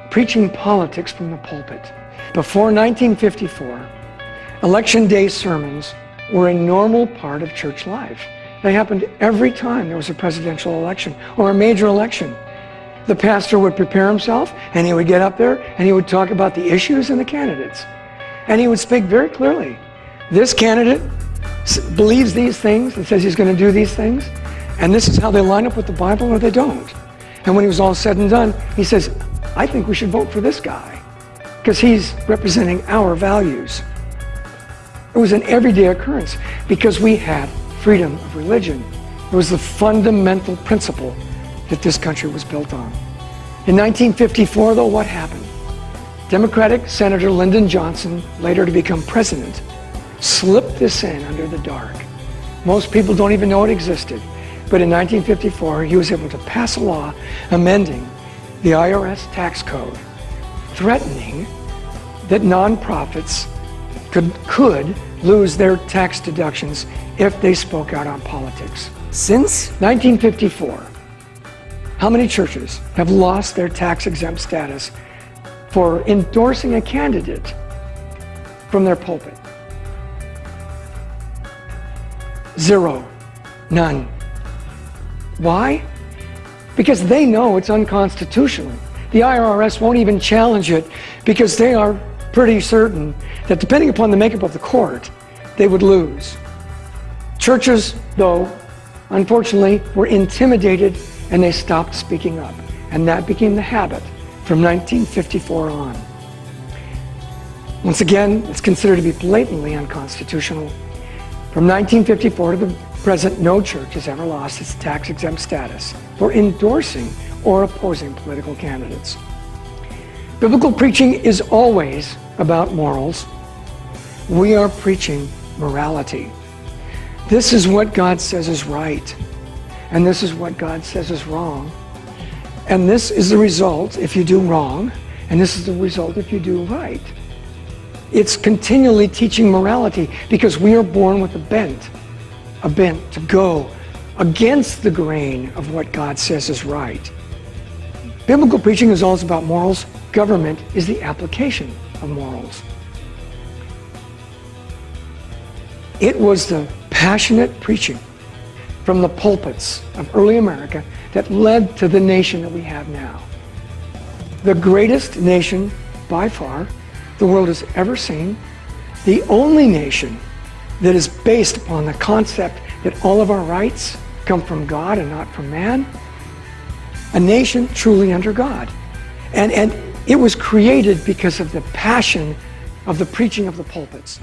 preaching politics from the pulpit. Before 1954, election day sermons were a normal part of church life. They happened every time there was a presidential election or a major election. The pastor would prepare himself, and he would get up there and he would talk about the issues and the candidates. And he would speak very clearly. This candidate believes these things and says he's going to do these things, and this is how they line up with the Bible or they don't. And when he was all said and done, he says, I think we should vote for this guy because he's representing our values. It was an everyday occurrence because we had freedom of religion. It was the fundamental principle that this country was built on. In 1954, though, what happened? Democratic Senator Lyndon Johnson, later to become president, slipped this in under the dark. Most people don't even know it existed. But in 1954, he was able to pass a law amending the IRS tax code, threatening that nonprofits could lose their tax deductions if they spoke out on politics. Since 1954, how many churches have lost their tax-exempt status for endorsing a candidate from their pulpit? Zero. None. Why? Because they know it's unconstitutional. The IRS won't even challenge it because they are pretty certain that depending upon the makeup of the court, they would lose. Churches, though, unfortunately, were intimidated and they stopped speaking up. And that became the habit from 1954 on. Once again, it's considered to be blatantly unconstitutional. From 1954 to the present, no church has ever lost its tax-exempt status for endorsing or opposing political candidates. Biblical preaching is always about morals. We are preaching morality. This is what God says is right, and this is what God says is wrong. And this is the result if you do wrong, and this is the result if you do right. It's continually teaching morality because we are born with a bent to go against the grain of what God says is right. Biblical preaching is always about morals. Government is the application of morals. It was the passionate preaching from the pulpits of early America that led to the nation that we have now. The greatest nation by far the world has ever seen. The only nation that is based upon the concept that all of our rights come from God and not from man. A nation truly under God. And it was created because of the passion of the preaching of the pulpits.